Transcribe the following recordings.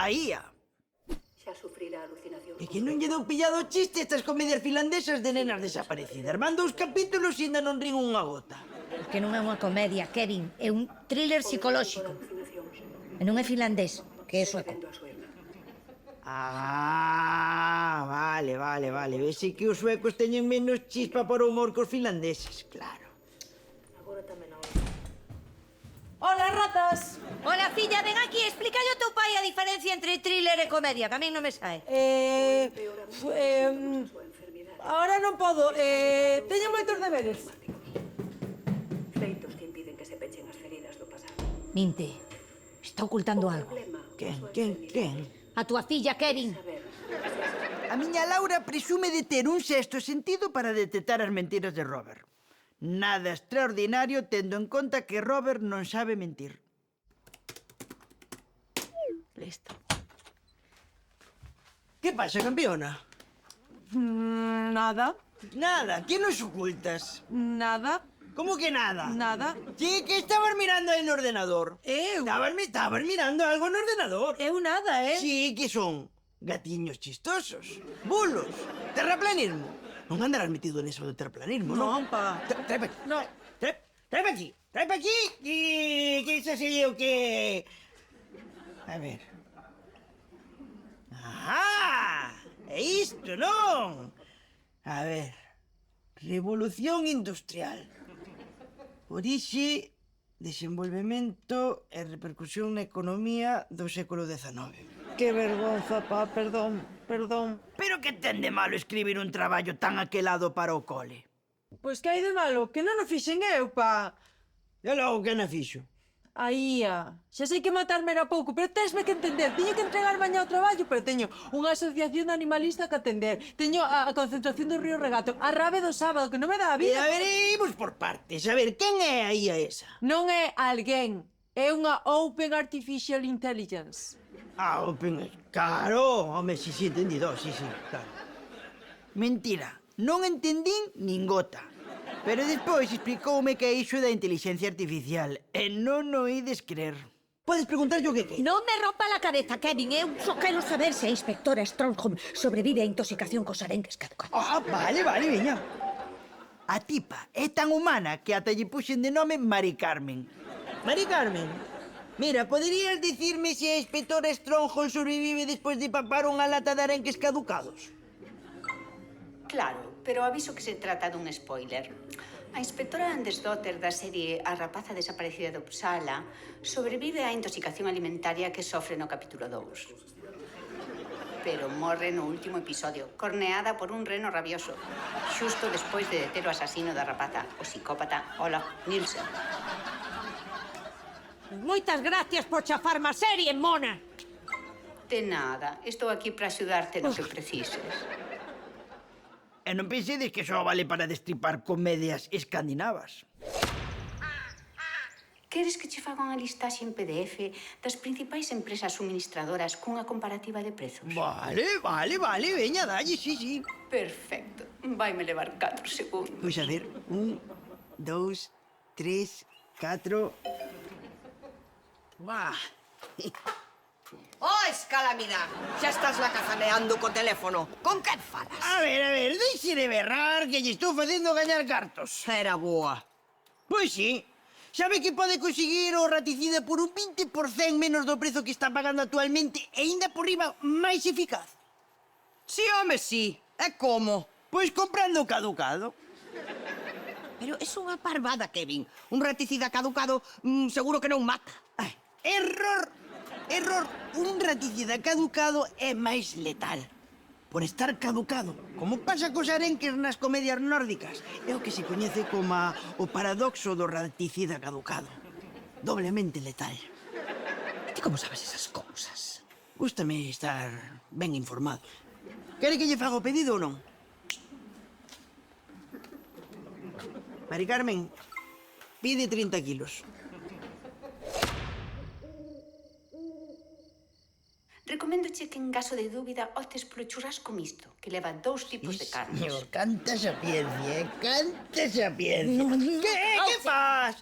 Aía. Xa sufrirá alucinacións. É que non lle dou pillado o chiste estas comedias finlandesas de nenas desaparecidas. Van 2 capítulos e ainda non rin unha gota. Que non é unha comedia, Kevin. É un thriller psicolóxico. E non é finlandés, que é sueco. Ah, vale. Vese que os suecos teñen menos chispa para o humor que os finlandeses, claro. Agora tamén a hora. Hola, ratas! Hola, filla, ven aquí, explícalle ao teu pai a diferencia entre thriller e comedia, que a min non me sae. Ahora non podo. Teño moitos deberes. Feitos que impiden que se pechen as feridas do pasado. Minte, está ocultando algo. Quen? A túa filla, Kevin. A miña Laura presume de ter un sexto sentido para detectar as mentiras de Robert. Nada extraordinario tendo en conta que Robert non sabe mentir. Listo. Que pasa, campeona? Nada. Nada, que nos ocultas? Nada. ¿Cómo que nada? Nada. Sí, que estabas mirando en el ordenador. Estabas mirando algo en el ordenador. Eu nada, Sí, que son gatiños chistosos, bulos, terraplanismo. Non andarás metido neso do terraplanismo, non? Non, pa. Trae pa aquí. No. Trae pa aquí. Que iso sei o que... A ver. Ah, é isto, non? A ver. Revolución industrial. Orixe, desenvolvemento e repercusión na economía do século XIX. Que vergonza, pa, perdón. Pero que ten de malo escribir un traballo tan aquelado para o cole? Pois que hai de malo? Que non o fixen eu, pa. E logo que na fixo? Aía, xa sei que matarme era pouco, pero tesme que entender. Teño que entregar mañá o traballo, pero teño unha asociación animalista que atender. Teño a concentración do Río Regato, a rave do sábado, que non me dá a E vida. a ver, imos por partes. A ver, quen é aí a esa? Non é alguén, é unha Open Artificial Intelligence. Ah, claro, home, sí, entendido, sí, claro. Mentira, non entendín nin gota. Pero despois explicoume que é iso da inteligencia artificial e non o ides creer. Podes preguntar yo que Non me rompa la cabeza, Kevin. Eu só quero saber se a inspectora Strongholm sobrevive a intoxicación cos arenques caducados. Ah, vale, veña. A tipa é tan humana que ata lle puxen de nome Mari Carmen. Mari Carmen, mira, poderías dicirme se a inspectora Strongholm sobrevive despois de papar unha lata de arenques caducados? Claro, pero aviso que se trata dun spoiler. A inspectora Andersdotter da serie A rapaza desaparecida de Uppsala sobrevive á intoxicación alimentaria que sofre no capítulo 2. Pero morre no último episodio, corneada por un reno rabioso, xusto despois de deter o asasino da rapaza, o psicópata Olaf Nielsen. Moitas gracias por chafarme a serie, mona. De nada, estou aquí para axudarte no que precises. E non pensedes que só vale para destripar comedias escandinavas. Queres que che faga unha listaxe en PDF das principais empresas suministradoras cunha comparativa de prezos? Vale, veña, dalle, sí. Perfecto. Vaime levar 4 segundos. Pois a ver, 1, 2, 3, 4... Buah. Oh, escalamidad! Xa estás la cazaneando co teléfono. Con que falas? A ver, deixe de berrar que lle estou facendo gañar cartos. Era boa. Pois sí. Sabe que pode conseguir o raticida por un 20% menos do prezo que está pagando actualmente e ainda por riba máis eficaz? Sí, home, sí. E como? Pois comprando o caducado. Pero é unha parvada, Kevin. Un raticida caducado seguro que non mata. Ai, error. Un raticida caducado é máis letal. Por estar caducado, como pasa cos arenques nas comedias nórdicas. É o que se coñece como o paradoxo do raticida caducado. Doblemente letal. Ti como sabes esas cousas? Gústame estar ben informado. Quere que lle faga o pedido ou non? Mari Carmen, pide 30 kilos. Recoméndoche que en caso de dúbida optes polo churrasco mixto, que leva 2 tipos de carnes. Señor, canta sapiencia, canta sapiencia. ¿Qué fas?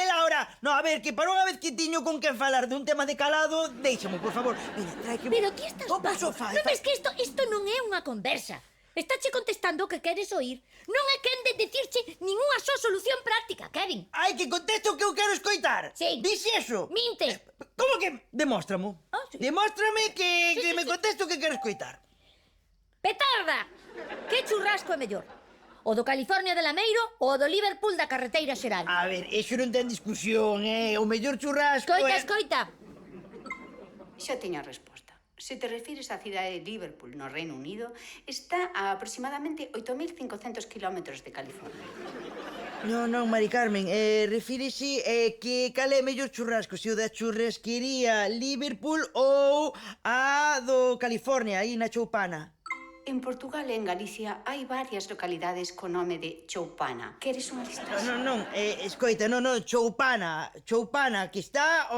Laura, no, a ver, que para unha vez que tiño con que falar dun tema de calado, déixamo, por favor. Mira, trae que... Pero ti estás Opa, vago. sofá, Non ves que isto non é unha conversa. Estáche contestando o que queres oír. Non é quen de dicirche ningunha só solución práctica, Kevin. Ai, que contesto o que eu quero escoitar. Sí. Dixe eso. Minte. Como que? Demóstramo. Ah, sí. Demóstrame que Sí, me sí. contesto o que quero escoitar. Petarda! Que churrasco é mellor? O do California de Lameiro ou o do Liverpool da carreteira xeral? A ver, eso non ten discusión, O mellor churrasco Escoita, é... escoita. Xa teño a resposta. Se te refires á cidade de Liverpool, no Reino Unido, está a aproximadamente 8.500 kilómetros de California. Non, Mari Carmen, refírese que cal é mellor churrasco, se o da churrasquería Liverpool ou a do California, aí na Choupana. En Portugal e en Galicia hai varias localidades co nome de Choupana. Queres unha lista? Non, escoita, Choupana, que está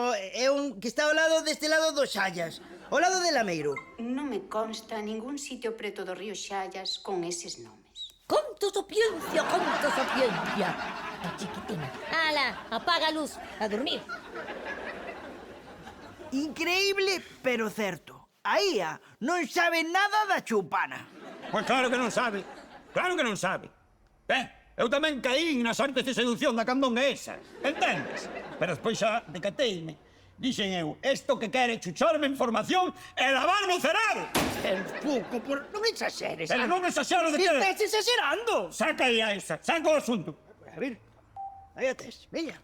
que está ao lado deste lado dos Xallas, ao lado de Lameiro. Non me consta ningún sitio preto do río Xallas con eses nomes. Conto sapiencia, conto sapiencia. A chiquitina. Ala, apaga a luz. A dormir. Increíble, pero certo. A IA non sabe nada da Choupana. Pois claro que non sabe. Claro que non sabe. Eu tamén caí nas artes de seducción da candonga esa. Entendes? Pero despois xa decateime. Dixen eu, esto que quere chucharme información e lavarme o cerebro. Pero pouco, non exageres. Pero non exagero de que... Estás exagerando. Saca aí a esa, saca o asunto. A ver, aí a tes, veña.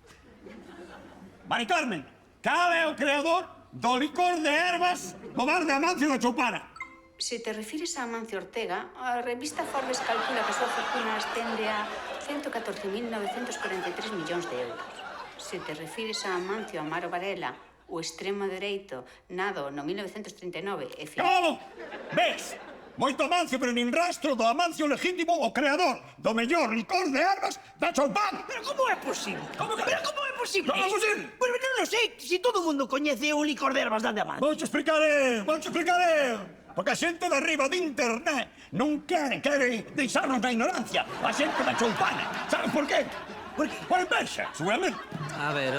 Mari Carmen, cal é o creador do licor de ervas do bar de Amancio da Choupana? Se te refires a Amancio Ortega, a revista Forbes calcula que a súa fortuna ascende a 114.943 millóns de euros. Se te refires a Amancio Amaro Varela, o extremo dereito, nado no 1939 e... Como? Ves? Moito Amancio, pero nin rastro do Amancio legítimo, o creador do mellor licor de ervas da Choupana. Pero como é posible? Como que? Pero como é posible? Como é posible? Pues non sei, se todo o mundo coñece o licor de ervas da Diamante. Vouche explicar eu. Porque a xente de arriba de internet non quere deixarnos na ignorancia. A xente da Choupana. Sabes por qué? Por qué? Por envexa, seguramente. A ver.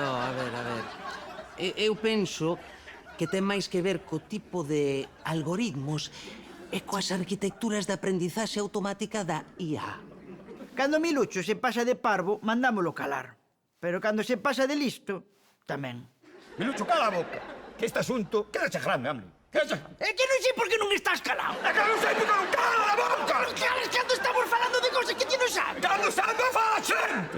Eu penso que ten máis que ver co tipo de algoritmos e coas arquitecturas de aprendizaxe automática da IA. Cando Milucho se pasa de parvo, mandámolo calar. Pero cando se pasa de listo, tamén. Milucho, cala a boca. Que este asunto quédache grande, hombre. Quédache grande. É que non sei por que non estás calado. É que non sei porque non cala a boca. Calas cando estamos falando de cosas que ti non sabes. Cando sabe fala a xente.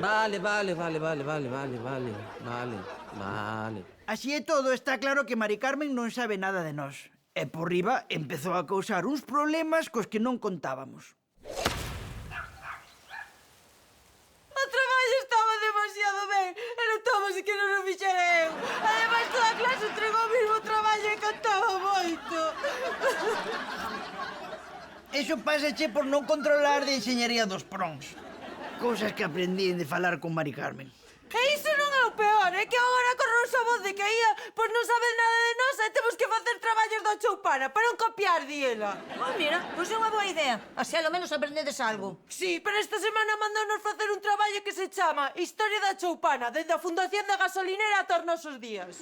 Vale. Así é todo, está claro que Mari Carmen non sabe nada de nós. E por riba empezou a causar uns problemas cos que non contábamos. O traballo estaba demasiado ben e notamos que non o fixera eu. Ademais, toda a clase entregou o mismo traballo e cantaba moito. Eso pásache por non controlar de enxeñería dos prons. Cousas que aprendí de falar con Mari Carmen. E iso non é o peor, é que agora correu a voz de que a IA pois non sabe nada de nós e temos que facer traballos da Choupana para non copiar, diela. Oh, mira, pois é unha boa idea. Así ao menos aprendedes algo. Sí, pero esta semana mandounos facer un traballo que se chama Historia da Choupana, desde a fundación da gasolinera ata os nosos días.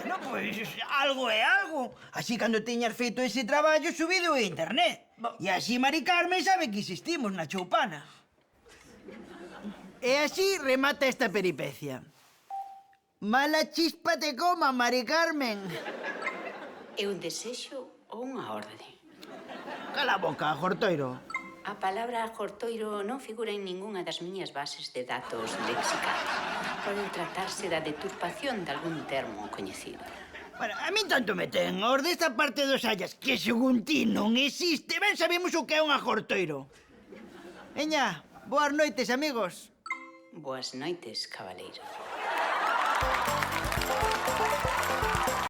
No, pois, algo é algo. Así, cando teñas feito ese traballo, subido a internet. E así Mari Carmen sabe que existimos na Choupana. E así remata esta peripecia. Mala chispa te coma, Mari Carmen. É un desexo ou unha orde? Cala a boca, Jortoiro. A palabra jortoiro non figura en ningunha das miñas bases de datos léxicas. Pode tratarse da deturpación de algún termo coñecido. Bueno, a min tanto me ten. Os desta parte dos Xallas, que según ti non existe, ben sabemos o que é unha Jortoiro. Veña, boas noites, amigos. Boas noites, cabaleiro.